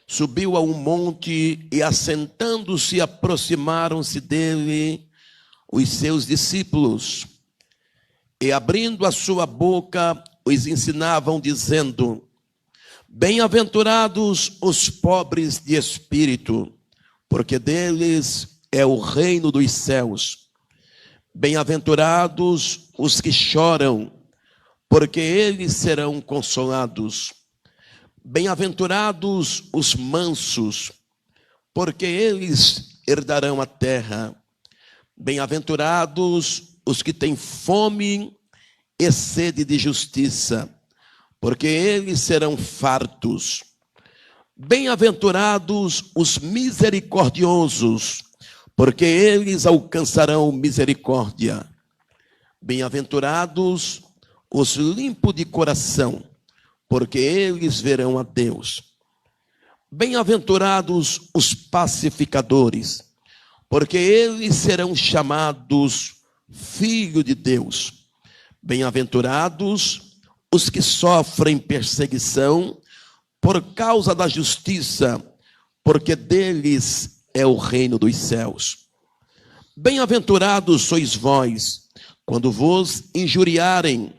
subiu a um monte e, assentando-se, aproximaram-se dele os seus discípulos. E, abrindo a sua boca, os ensinavam, dizendo: Bem-aventurados os pobres de espírito, porque deles é o reino dos céus. Bem-aventurados os que choram, porque eles serão consolados. Bem-aventurados os mansos, porque eles herdarão a terra. Bem-aventurados os que têm fome e sede de justiça, porque eles serão fartos. Bem-aventurados os misericordiosos, porque eles alcançarão misericórdia. Bem-aventurados os limpos de coração, porque eles verão a Deus. Bem-aventurados os pacificadores, porque eles serão chamados filhos de Deus. Bem-aventurados os que sofrem perseguição por causa da justiça, porque deles é o reino dos céus. Bem-aventurados sois vós, quando vos injuriarem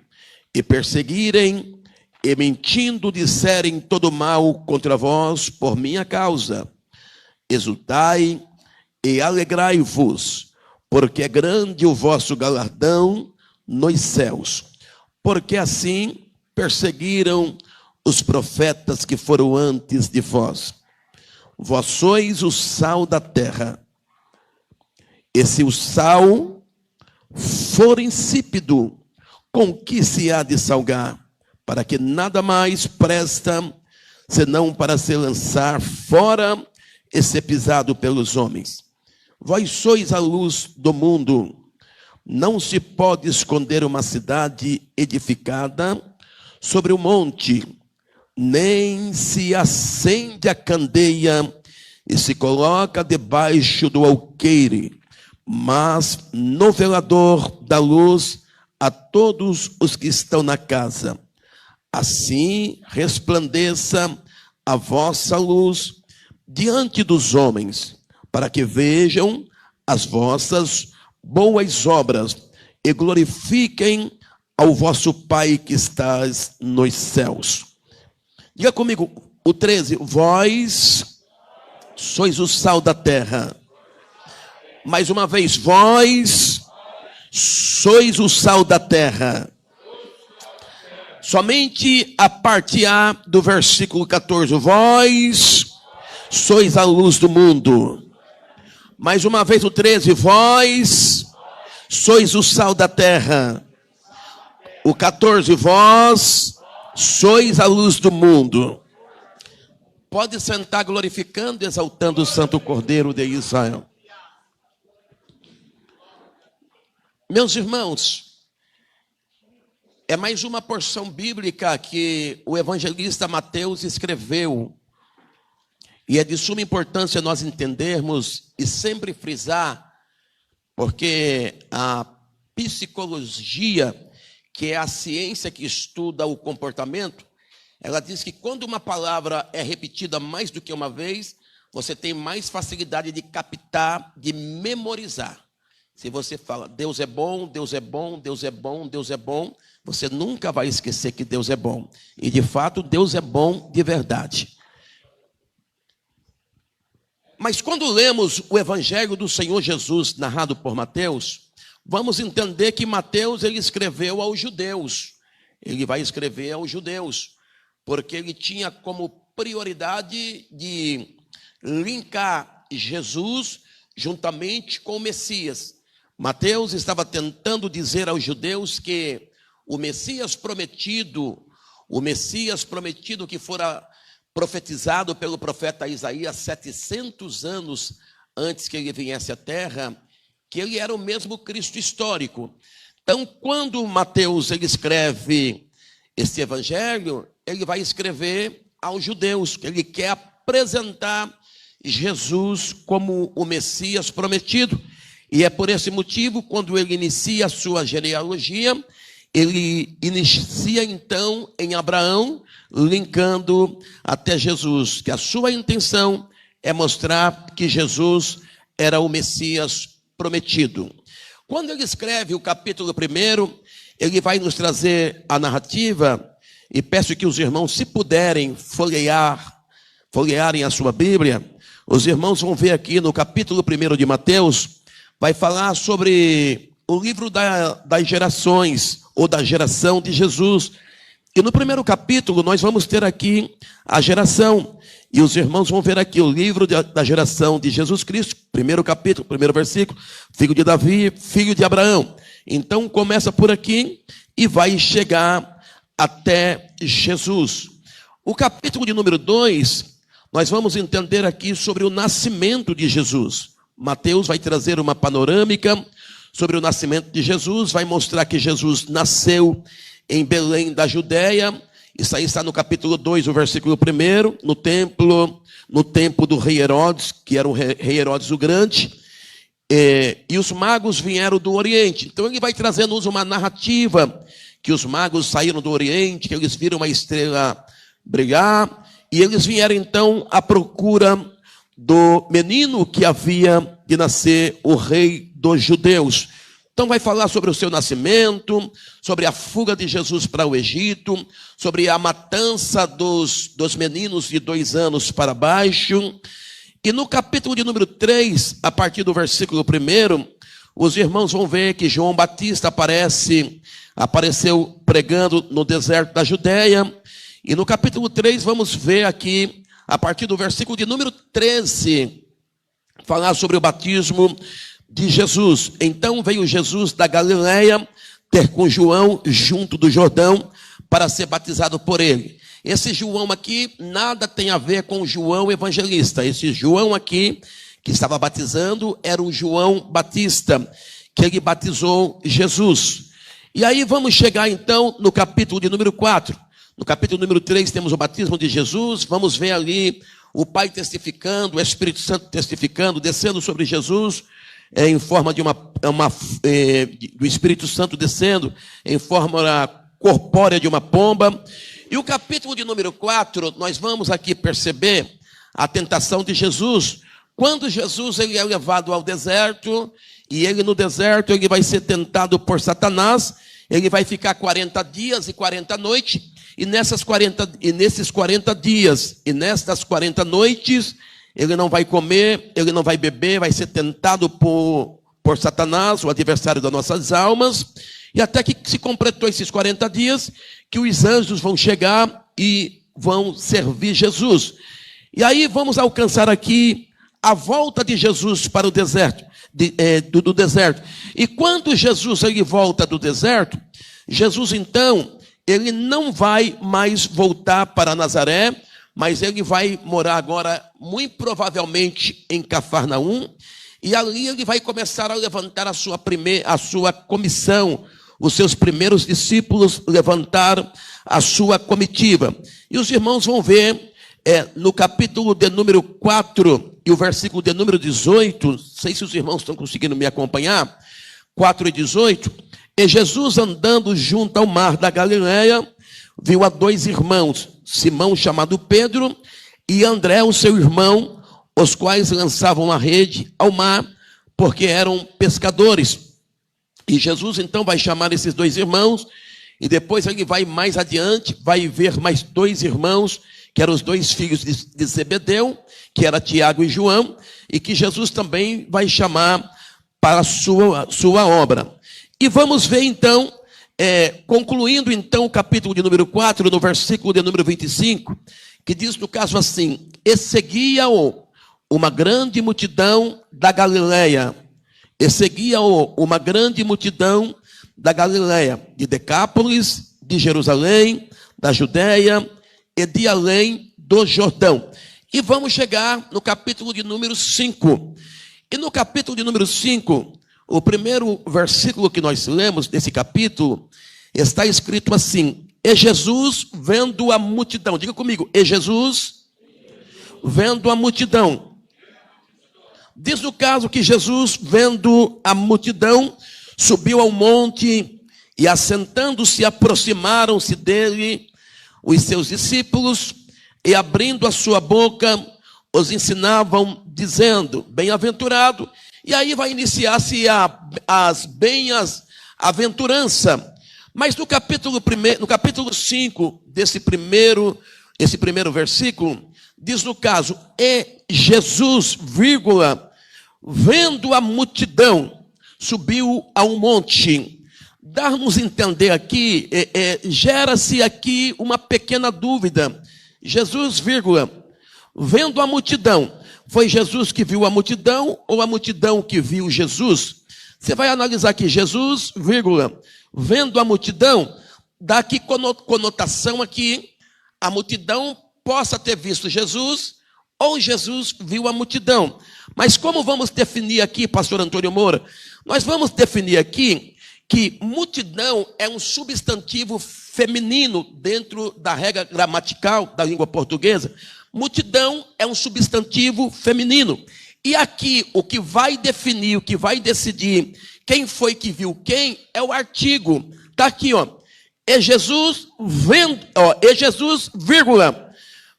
e perseguirem, e mentindo disserem todo mal contra vós por minha causa. Exultai e alegrai-vos, porque é grande o vosso galardão nos céus. Porque assim perseguiram os profetas que foram antes de vós. Vós sois o sal da terra. E se o sal for insípido, com que se há de salgar? Para que nada mais presta, senão para se lançar fora e ser pisado pelos homens. Vós sois a luz do mundo. Não se pode esconder uma cidade edificada sobre o monte, nem se acende a candeia e se coloca debaixo do alqueire, mas no velador dá luz a todos os que estão na casa. Assim resplandeça a vossa luz diante dos homens, para que vejam as vossas boas obras e glorifiquem ao vosso Pai que estás nos céus. Diga comigo, o 13. Vós sois o sal da terra. Mais uma vez, vós sois o sal da terra. Somente a parte A do versículo 14. Vós sois a luz do mundo. Mais uma vez o 13. Vós sois o sal da terra. O 14. Vós sois a luz do mundo. Pode sentar glorificando e exaltando o Santo Cordeiro de Israel. Meus irmãos, é mais uma porção bíblica que o evangelista Mateus escreveu. E é de suma importância nós entendermos e sempre frisar, porque a psicologia, que é a ciência que estuda o comportamento, ela diz que quando uma palavra é repetida mais do que uma vez, você tem mais facilidade de captar, de memorizar. Se você fala, Deus é bom, Deus é bom, Deus é bom, Deus é bom, você nunca vai esquecer que Deus é bom. E, de fato, Deus é bom de verdade. Mas quando lemos o Evangelho do Senhor Jesus, narrado por Mateus, vamos entender que Mateus ele escreveu aos judeus. Ele vai escrever aos judeus, porque ele tinha como prioridade de linkar Jesus juntamente com o Messias. Mateus estava tentando dizer aos judeus que o Messias prometido que fora profetizado pelo profeta Isaías 700 anos antes que ele viesse à terra, que ele era o mesmo Cristo histórico. Então, quando Mateus ele escreve esse evangelho, ele vai escrever aos judeus, que ele quer apresentar Jesus como o Messias prometido. E é por esse motivo, quando ele inicia a sua genealogia, ele inicia então em Abraão, linkando até Jesus, que a sua intenção é mostrar que Jesus era o Messias prometido. Quando ele escreve o capítulo 1, ele vai nos trazer a narrativa, e peço que os irmãos, se puderem, folhearem a sua Bíblia. Os irmãos vão ver aqui no capítulo 1 de Mateus, vai falar sobre o livro das gerações, ou da geração de Jesus. E no primeiro capítulo nós vamos ter aqui a geração, e os irmãos vão ver aqui o livro da geração de Jesus Cristo, primeiro capítulo, primeiro versículo, filho de Davi, filho de Abraão. Então começa por aqui e vai chegar até Jesus. O capítulo de número 2, nós vamos entender aqui sobre o nascimento de Jesus. Mateus vai trazer uma panorâmica sobre o nascimento de Jesus, vai mostrar que Jesus nasceu em Belém da Judéia. Isso aí está no capítulo 2, o versículo 1, no tempo do rei Herodes, que era o rei Herodes o Grande, e os magos vieram do Oriente. Então ele vai trazendo-nos uma narrativa, que os magos saíram do Oriente, que eles viram uma estrela brilhar, e eles vieram então à procura do menino que havia de nascer o rei dos judeus. Então vai falar sobre o seu nascimento, sobre a fuga de Jesus para o Egito, sobre a matança dos meninos de 2 anos para baixo. E no capítulo de número 3, a partir do versículo 1, os irmãos vão ver que João Batista apareceu pregando no deserto da Judéia. E no capítulo 3 vamos ver aqui, a partir do versículo de número 13, falar sobre o batismo de Jesus. Então veio Jesus da Galileia ter com João junto do Jordão para ser batizado por ele. Esse João aqui nada tem a ver com João evangelista. Esse João aqui que estava batizando era o João Batista, que ele batizou Jesus. E aí vamos chegar então no capítulo de número 4. No capítulo número 3 temos o batismo de Jesus. Vamos ver ali o Pai testificando, o Espírito Santo testificando, descendo sobre Jesus em forma de do Espírito Santo descendo em forma corpórea de uma pomba. E o capítulo de número 4, nós vamos aqui perceber a tentação de Jesus. Quando Jesus ele é levado ao deserto, e ele no deserto ele vai ser tentado por Satanás, ele vai ficar 40 dias e 40 noites, e nesses 40 dias e nestas 40 noites, ele não vai comer, ele não vai beber, vai ser tentado por Satanás, o adversário das nossas almas, e até que se completou esses 40 dias, que os anjos vão chegar e vão servir Jesus. E aí vamos alcançar aqui a volta de Jesus para o deserto, do deserto. E quando Jesus ele volta do deserto, Jesus então, ele não vai mais voltar para Nazaré, mas ele vai morar agora, muito provavelmente, em Cafarnaum, e ali ele vai começar a levantar a sua comissão, os seus primeiros discípulos levantaram a sua comitiva. E os irmãos vão ver, no capítulo de número 4 e o versículo de número 18, não sei se os irmãos estão conseguindo me acompanhar, 4 e 18, e Jesus andando junto ao mar da Galileia, viu a 2 irmãos, Simão chamado Pedro e André o seu irmão, os quais lançavam a rede ao mar, porque eram pescadores. E Jesus então vai chamar esses 2 irmãos, e depois ele vai mais adiante, vai ver mais 2 irmãos, que eram os 2 filhos de Zebedeu, que era Tiago e João, e que Jesus também vai chamar para a sua obra. E vamos ver então, concluindo então o capítulo de número 4, no versículo de número 25, que diz no caso assim: e seguia-o uma grande multidão da Galileia, uma grande multidão da Galileia, de Decápolis, de Jerusalém, da Judéia e de além do Jordão. E vamos chegar no capítulo de número 5. E no capítulo de número 5, o primeiro versículo que nós lemos desse capítulo, está escrito assim: e Jesus vendo a multidão, diga comigo, e Jesus vendo a multidão. Diz no caso que Jesus, vendo a multidão, subiu ao monte, e assentando-se, aproximaram-se dele os seus discípulos e, abrindo a sua boca, os ensinavam, dizendo: bem-aventurado. E aí vai iniciar-se as bem-aventurança. Mas no capítulo 5 esse primeiro versículo, diz no caso: e Jesus, vendo a multidão, subiu a um monte. Dá-nos entender aqui, gera-se aqui uma pequena dúvida. Jesus, vendo a multidão. Foi Jesus que viu a multidão ou a multidão que viu Jesus? Você vai analisar aqui, Jesus, vendo a multidão, dá aqui conotação aqui, a multidão possa ter visto Jesus ou Jesus viu a multidão. Mas como vamos definir aqui, pastor Antônio Moura? Nós vamos definir aqui que multidão é um substantivo feminino dentro da regra gramatical da língua portuguesa. Multidão é um substantivo feminino. E aqui o que vai definir, o que vai decidir quem foi que viu quem é o artigo. Está aqui, ó. E Jesus vendo,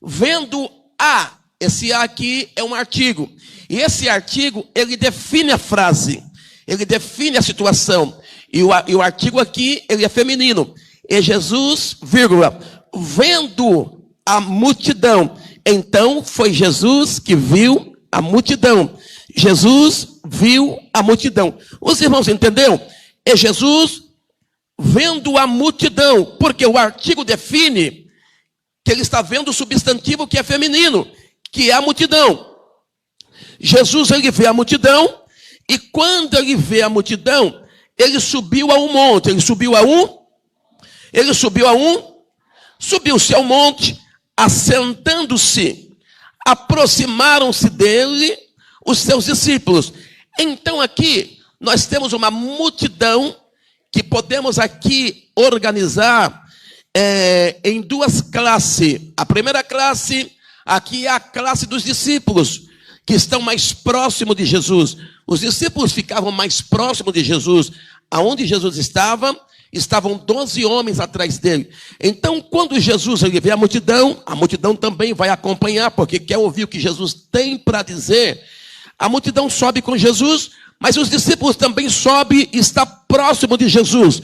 vendo a. Esse a aqui é um artigo. E esse artigo, ele define a frase. Ele define a situação. E o artigo aqui, ele é feminino. E Jesus, vendo a multidão. Então, foi Jesus que viu a multidão. Jesus viu a multidão. Os irmãos entenderam? E Jesus vendo a multidão. Porque o artigo define que ele está vendo o substantivo que é feminino, que é a multidão. Jesus, ele vê a multidão. E quando ele vê a multidão, ele subiu a um monte. Subiu-se ao monte, assentando-se, aproximaram-se dele os seus discípulos. Então aqui nós temos uma multidão que podemos aqui organizar em duas classes. A primeira classe aqui é a classe dos discípulos, que estão mais próximos de Jesus. Os discípulos ficavam mais próximos de Jesus. Aonde Jesus estava, estavam 12 homens atrás dele. Então, quando Jesus ele vê a multidão também vai acompanhar, porque quer ouvir o que Jesus tem para dizer. A multidão sobe com Jesus, mas os discípulos também sobem e está próximo de Jesus.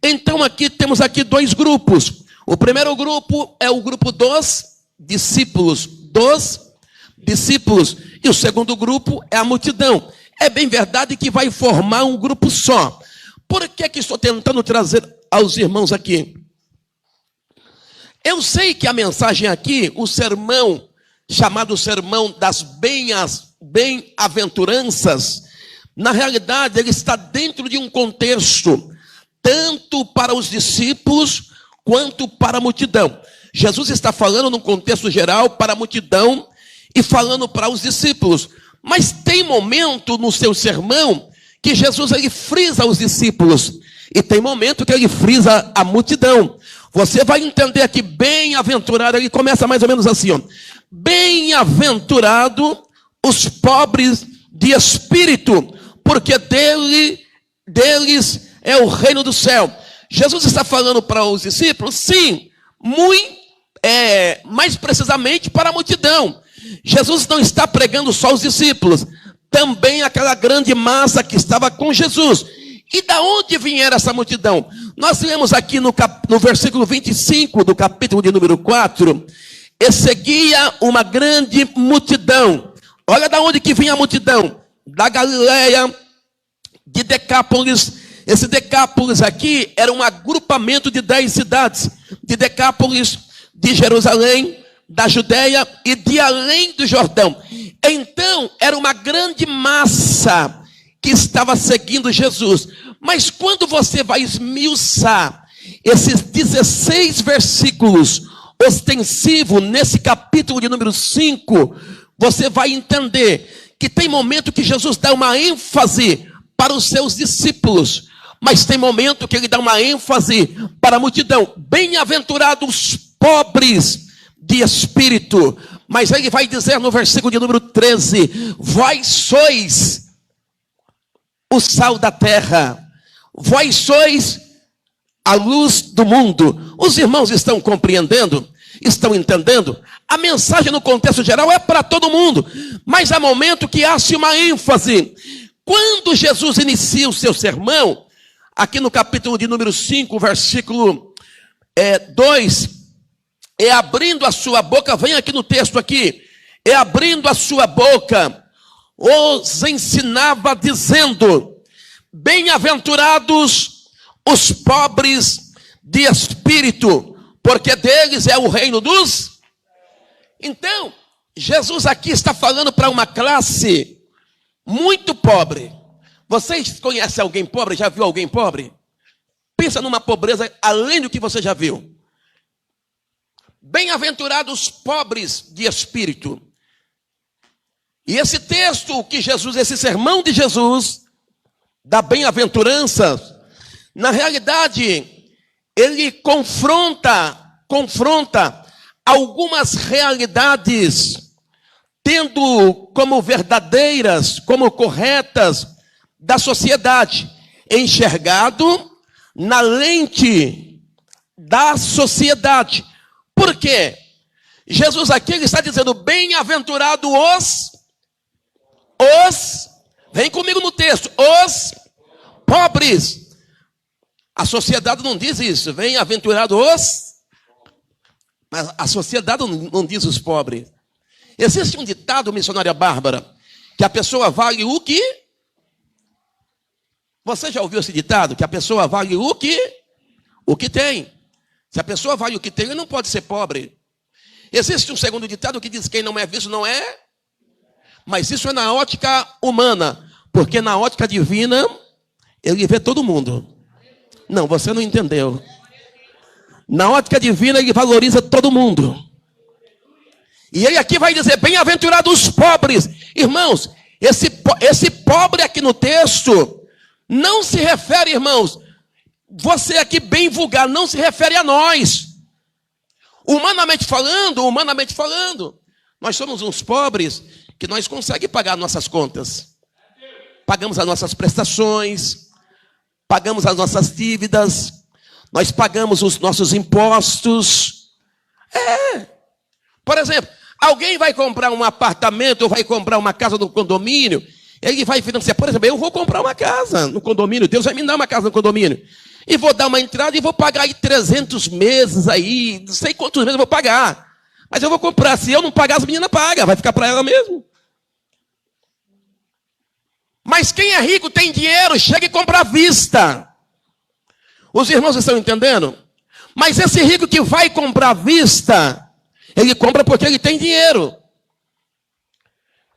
Então, aqui temos aqui dois grupos. O primeiro grupo é o grupo dos discípulos. E o segundo grupo é a multidão. É bem verdade que vai formar um grupo só. Por que estou tentando trazer aos irmãos aqui? Eu sei que a mensagem aqui, o sermão, chamado Sermão das Bem-aventuranças, na realidade ele está dentro de um contexto, tanto para os discípulos, quanto para a multidão. Jesus está falando num contexto geral para a multidão e falando para os discípulos. Mas tem momento no seu sermão que Jesus ele frisa os discípulos. E tem momento que ele frisa a multidão. Você vai entender aqui, bem-aventurado, ele começa mais ou menos assim, ó. Bem-aventurado os pobres de espírito, porque deles é o reino do céu. Jesus está falando para os discípulos? Sim, mais precisamente para a multidão. Jesus não está pregando só os discípulos, também aquela grande massa que estava com Jesus. E da onde vinha essa multidão? Nós lemos aqui no versículo 25 do capítulo de número 4, e seguia uma grande multidão. Olha da onde que vinha a multidão. Da Galileia, de Decápolis. Esse Decápolis aqui era um agrupamento de 10 cidades. De Decápolis, de Jerusalém, da Judeia e de além do Jordão. Então, era uma grande massa que estava seguindo Jesus. Mas quando você vai esmiuçar esses 16 versículos ostensivos nesse capítulo de número 5, você vai entender que tem momento que Jesus dá uma ênfase para os seus discípulos, mas tem momento que ele dá uma ênfase para a multidão. Bem-aventurados pobres de espírito. Mas ele vai dizer no versículo de número 13: vós sois o sal da terra, vós sois a luz do mundo. Os irmãos estão compreendendo? Estão entendendo? A mensagem no contexto geral é para todo mundo, mas há momento que há-se uma ênfase. Quando Jesus inicia o seu sermão, aqui no capítulo de número 5, versículo 2, é abrindo a sua boca, vem aqui no texto aqui, é abrindo a sua boca, os ensinava dizendo: bem-aventurados os pobres de espírito, porque deles é o reino dos... Então, Jesus aqui está falando para uma classe muito pobre. Vocês conhecem alguém pobre? Já viu alguém pobre? Pensa numa pobreza além do que você já viu. Bem-aventurados os pobres de espírito. E esse texto que Jesus, esse sermão de Jesus, da bem-aventurança, na realidade, ele confronta algumas realidades, tendo como verdadeiras, como corretas da sociedade, enxergado na lente da sociedade. Por quê? Jesus aqui ele está dizendo: bem-aventurado vem comigo no texto, os pobres. A sociedade não diz isso, bem-aventurado mas a sociedade não diz os pobres. Existe um ditado, missionária Bárbara, que a pessoa vale o que... Você já ouviu esse ditado? Que a pessoa vale o que tem. Se a pessoa vale o que tem, ele não pode ser pobre. Existe um segundo ditado que diz: quem não é visto não é... Mas isso é na ótica humana, porque na ótica divina, ele vê todo mundo. Não, você não entendeu. Na ótica divina, ele valoriza todo mundo. E ele aqui vai dizer: bem-aventurados os pobres. Irmãos, esse pobre aqui no texto, não se refere, irmãos, você aqui bem vulgar, não se refere a nós. Humanamente falando, nós somos uns pobres que nós conseguimos pagar nossas contas. Pagamos as nossas prestações, pagamos as nossas dívidas, nós pagamos os nossos impostos. Por exemplo, alguém vai comprar um apartamento ou vai comprar uma casa no condomínio, ele vai financiar. Por exemplo, eu vou comprar uma casa no condomínio, Deus vai me dar uma casa no condomínio, e vou dar uma entrada e vou pagar aí 300 meses aí, não sei quantos meses eu vou pagar, mas eu vou comprar. Se eu não pagar, as meninas pagam, vai ficar para ela mesmo. Mas quem é rico, tem dinheiro, chega e compra à vista. Os irmãos estão entendendo? Mas esse rico que vai comprar à vista, ele compra porque ele tem dinheiro.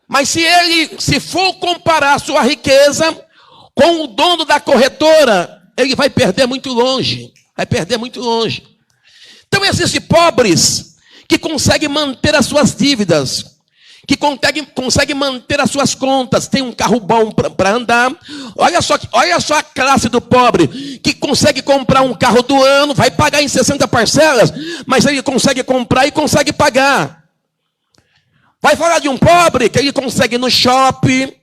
Mas se for comparar a sua riqueza com o dono da corretora, ele vai perder muito longe. Então existem pobres que conseguem manter as suas dívidas, que conseguem manter as suas contas, tem um carro bom para andar. Olha só a classe do pobre, que consegue comprar um carro do ano, vai pagar em 60 parcelas, mas ele consegue comprar e consegue pagar. Vai falar de um pobre que ele consegue ir no shopping,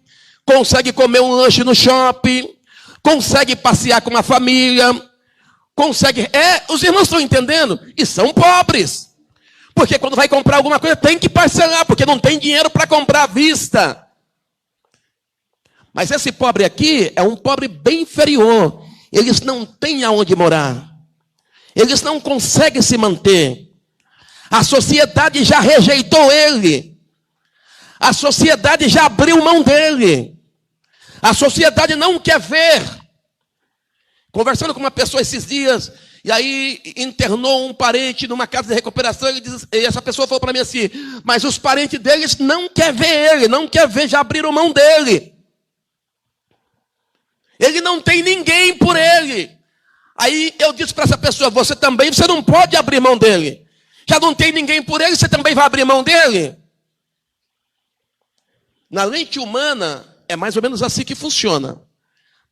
consegue comer um lanche no shopping, consegue passear com uma família, consegue... os irmãos estão entendendo? E são pobres. Porque quando vai comprar alguma coisa, tem que parcelar, porque não tem dinheiro para comprar à vista. Mas esse pobre aqui é um pobre bem inferior. Eles não têm aonde morar. Eles não conseguem se manter. A sociedade já rejeitou ele. A sociedade já abriu mão dele. A sociedade não quer ver. Conversando com uma pessoa esses dias, e aí internou um parente numa casa de recuperação, e essa pessoa falou para mim assim: mas os parentes deles não querem ver ele, não quer ver, já abriram mão dele. Ele não tem ninguém por ele. Aí eu disse para essa pessoa: você não pode abrir mão dele. Já não tem ninguém por ele, você também vai abrir mão dele? Na lente humana, é mais ou menos assim que funciona.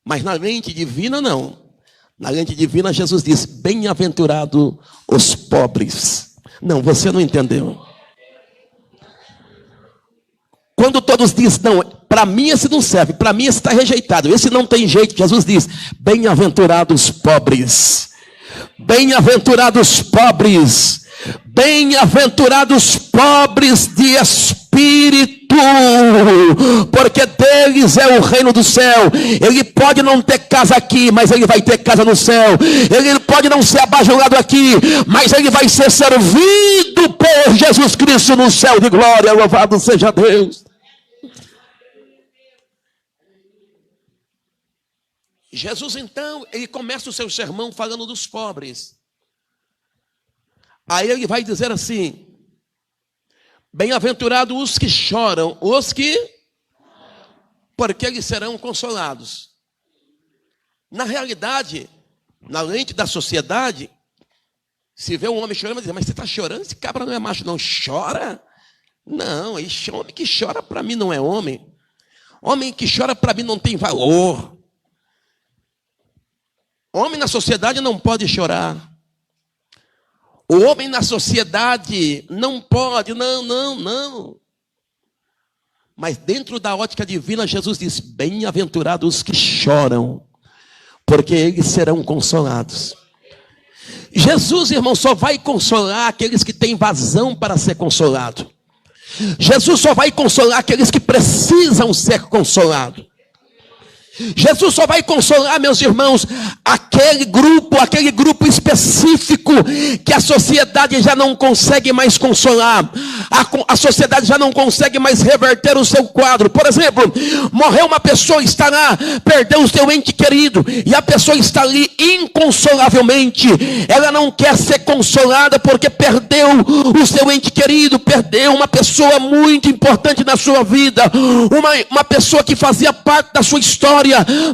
Mas na lente divina, não. Na lente divina, Jesus diz: bem-aventurado os pobres. Não, você não entendeu. Quando todos dizem: não, para mim esse não serve, para mim esse está rejeitado, esse não tem jeito, Jesus diz: bem-aventurados os pobres. Bem-aventurados pobres, bem-aventurados pobres de espírito, porque deles é o reino do céu. Ele pode não ter casa aqui, mas ele vai ter casa no céu. Ele pode não ser abajurado aqui, mas ele vai ser servido por Jesus Cristo no céu de glória. Louvado seja Deus. Jesus então, ele começa o seu sermão falando dos pobres. Aí ele vai dizer assim: bem-aventurados os que choram, porque eles serão consolados. Na realidade, na lente da sociedade, se vê um homem chorando, vai dizer: mas você está chorando? Esse cabra não é macho, não. Chora? Não, esse homem que chora para mim não é homem. Homem que chora para mim não tem valor. Homem na sociedade não pode chorar. O homem na sociedade não pode, não. Mas dentro da ótica divina, Jesus diz: bem-aventurados os que choram, porque eles serão consolados. Jesus, irmão, só vai consolar aqueles que têm vazão para ser consolado. Jesus só vai consolar aqueles que precisam ser consolados. Jesus só vai consolar, meus irmãos, aquele grupo específico que a sociedade já não consegue mais consolar. A sociedade já não consegue mais reverter o seu quadro. Por exemplo, morreu uma pessoa, está lá, perdeu o seu ente querido, e a pessoa está ali inconsolavelmente. Ela não quer ser consolada porque perdeu o seu ente querido, perdeu uma pessoa muito importante na sua vida, uma pessoa que fazia parte da sua história.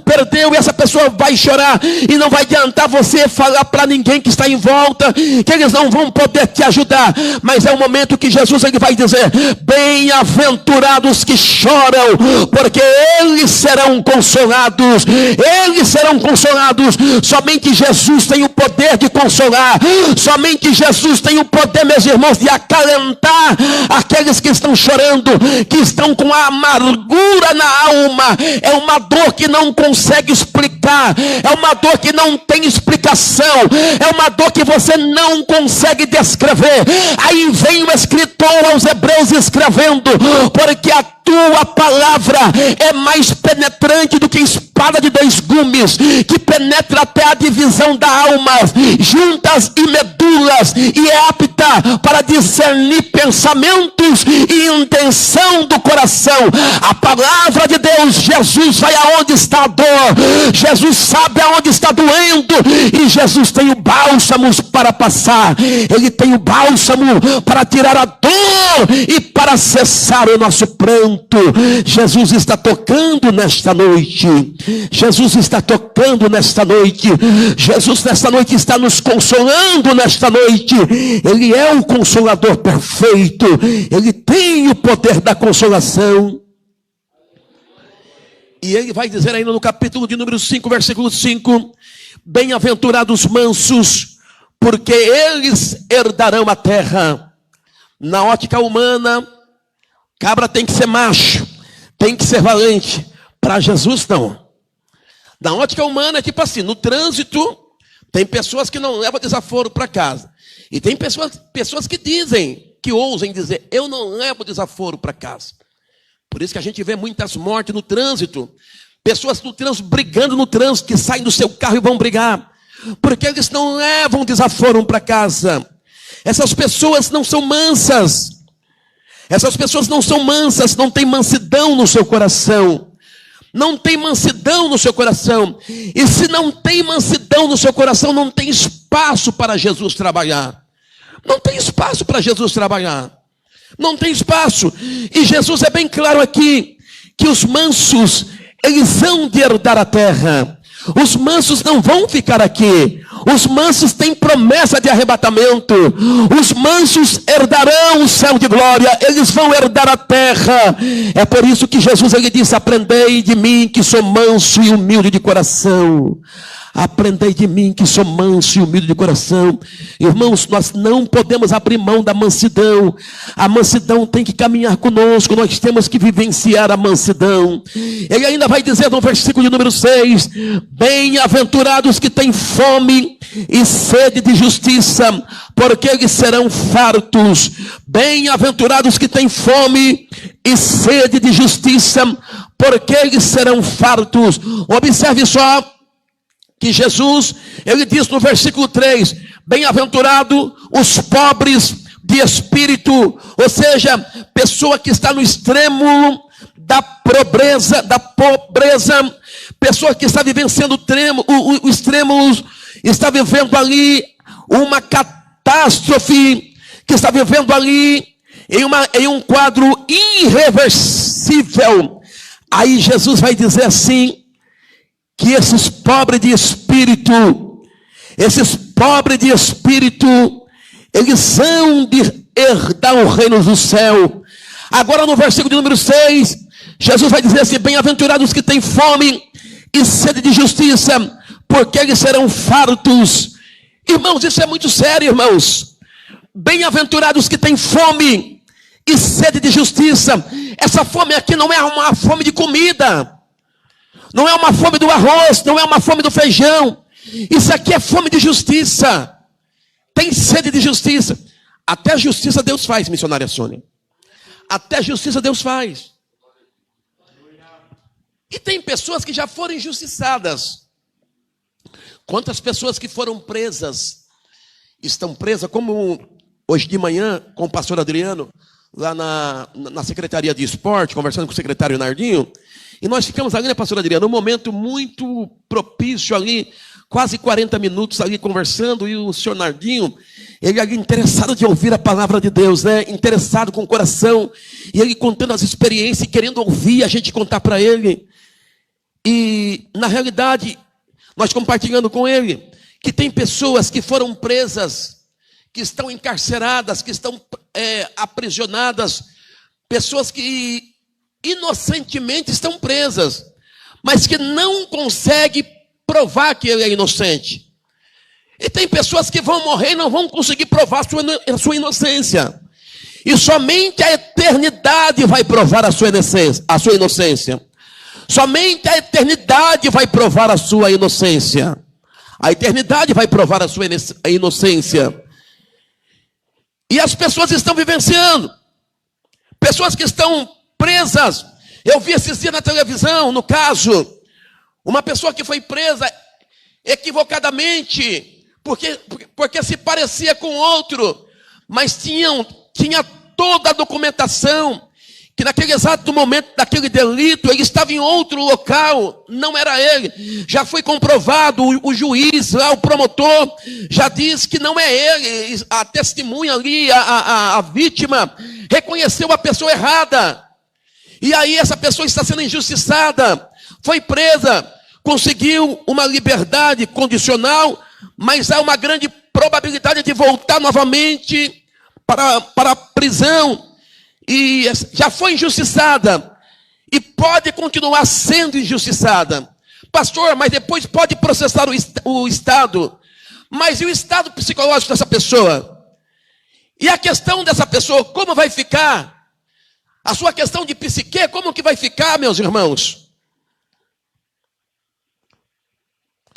Perdeu, e essa pessoa vai chorar, e não vai adiantar você falar para ninguém que está em volta, que eles não vão poder te ajudar. Mas é o momento que Jesus ele vai dizer: bem-aventurados que choram, porque eles serão consolados. Eles serão consolados. Somente Jesus tem o poder de consolar. Somente Jesus tem o poder, meus irmãos, de acalentar aqueles que estão chorando, que estão com a amargura na alma. É uma dor que não consegue explicar, é uma dor que não tem explicação, é uma dor que você não consegue descrever. Aí vem o escritor aos Hebreus escrevendo: porque a tua palavra é mais penetrante do que espada de 2 gumes, que penetra até a divisão da alma, juntas e medulas, e é apta para discernir pensamentos e intenção do coração. A palavra de Deus, Jesus vai aonde está a dor, Jesus sabe aonde está doendo, e Jesus tem o bálsamo para passar. Ele tem o bálsamo para tirar a dor e para cessar o nosso pranto. Jesus está tocando nesta noite. Jesus está tocando nesta noite. Jesus nesta noite está nos consolando nesta noite. Ele é o consolador perfeito. Ele tem o poder da consolação. E ele vai dizer ainda no capítulo de número 5, versículo 5: bem-aventurados mansos, porque eles herdarão a terra. Na ótica humana, cabra tem que ser macho, tem que ser valente. Para Jesus não. Na ótica humana é tipo assim: no trânsito tem pessoas que não levam desaforo para casa, e tem pessoas que dizem, que ousam dizer: eu não levo desaforo para casa. Por isso que a gente vê muitas mortes no trânsito, pessoas no trânsito brigando no trânsito, que saem do seu carro e vão brigar, porque eles não levam desaforo para casa. Essas pessoas não são mansas. Essas pessoas não são mansas, não tem mansidão no seu coração. Não tem mansidão no seu coração. E se não tem mansidão no seu coração, não tem espaço para Jesus trabalhar. Não tem espaço para Jesus trabalhar. Não tem espaço. E Jesus é bem claro aqui, que os mansos, eles vão de herdar a terra. Os mansos não vão ficar aqui. Os mansos têm promessa de arrebatamento. Os mansos herdarão o céu de glória. Eles vão herdar a terra. É por isso que Jesus ele disse: aprendei de mim que sou manso e humilde de coração. Aprendei de mim que sou manso e humilde de coração. Irmãos, nós não podemos abrir mão da mansidão. A mansidão tem que caminhar conosco. Nós temos que vivenciar a mansidão. Ele ainda vai dizer no versículo de número 6: bem-aventurados que têm fome e sede de justiça, porque eles serão fartos. Bem-aventurados que têm fome e sede de justiça, porque eles serão fartos. Observe só que Jesus, ele diz no versículo 3, bem-aventurado os pobres de espírito, ou seja, pessoa que está no extremo da pobreza, pessoa que está vivenciando o extremo, está vivendo ali uma catástrofe, que está vivendo ali em um quadro irreversível. Aí Jesus vai dizer assim, que esses pobres de espírito, eles hão de herdar o reino do céu. Agora no versículo de número 6, Jesus vai dizer assim, bem-aventurados que têm fome e sede de justiça, porque eles serão fartos. Irmãos, isso é muito sério, irmãos. Bem-aventurados que têm fome e sede de justiça. Essa fome aqui não é uma fome de comida, não é uma fome do arroz, não é uma fome do feijão. Isso aqui é fome de justiça. Tem sede de justiça. Até justiça Deus faz, missionária Sônia. Até justiça Deus faz. E tem pessoas que já foram injustiçadas. Quantas pessoas que foram presas, estão presas, como hoje de manhã, com o pastor Adriano, lá na Secretaria de Esporte, conversando com o secretário Nardinho, e nós ficamos ali, né, pastor Adriano, um momento muito propício ali, quase 40 minutos ali conversando, e o senhor Nardinho, ele ali interessado de ouvir a palavra de Deus, né, interessado com o coração, e ele contando as experiências, e querendo ouvir a gente contar para ele. E, na realidade, nós compartilhando com ele, que tem pessoas que foram presas, que estão encarceradas, que estão aprisionadas, pessoas que inocentemente estão presas, mas que não conseguem provar que ele é inocente. E tem pessoas que vão morrer e não vão conseguir provar a sua inocência. E somente a eternidade vai provar a sua inocência. Somente a eternidade vai provar a sua inocência. A eternidade vai provar a sua inocência. E as pessoas estão vivenciando. Pessoas que estão presas. Eu vi esses dias na televisão, no caso, uma pessoa que foi presa equivocadamente, porque se parecia com outro, mas tinha toda a documentação, que naquele exato momento daquele delito, ele estava em outro local, não era ele. Já foi comprovado, o juiz, lá, o promotor, já disse que não é ele. A testemunha ali, a vítima, reconheceu a pessoa errada. E aí essa pessoa está sendo injustiçada, foi presa, conseguiu uma liberdade condicional, mas há uma grande probabilidade de voltar novamente para a prisão. E já foi injustiçada e pode continuar sendo injustiçada. Pastor, mas depois pode processar o Estado. Mas e o estado psicológico dessa pessoa? E a questão dessa pessoa, como vai ficar? A sua questão de psique, como que vai ficar, meus irmãos?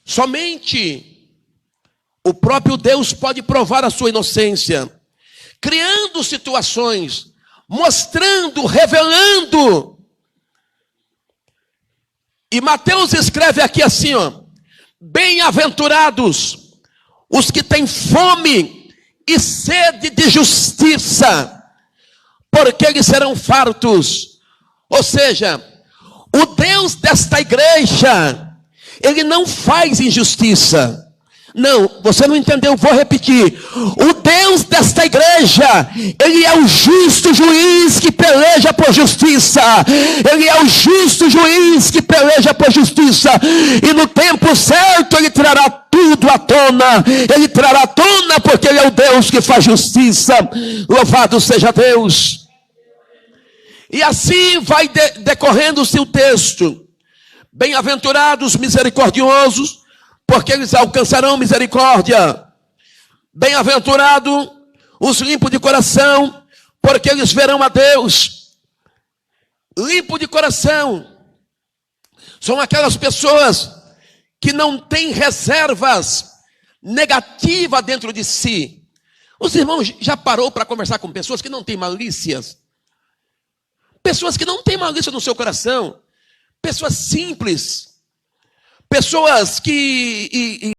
Somente o próprio Deus pode provar a sua inocência, criando situações, mostrando, revelando. E Mateus escreve aqui assim, ó: bem-aventurados os que têm fome e sede de justiça, porque eles serão fartos. Ou seja, o Deus desta igreja, ele não faz injustiça. Não, você não entendeu, vou repetir. O Deus desta igreja, ele é o justo juiz que peleja por justiça. Ele é o justo juiz que peleja por justiça. E no tempo certo ele trará tudo à tona. Ele trará à tona porque ele é o Deus que faz justiça. Louvado seja Deus. E assim vai decorrendo-se o texto. Bem-aventurados misericordiosos, porque eles alcançarão misericórdia. Bem-aventurado os limpos de coração, porque eles verão a Deus. Limpo de coração são aquelas pessoas que não têm reservas negativas dentro de si. Os irmãos já parou para conversar com pessoas que não têm malícias? Pessoas que não têm malícia no seu coração. Pessoas simples. Pessoas que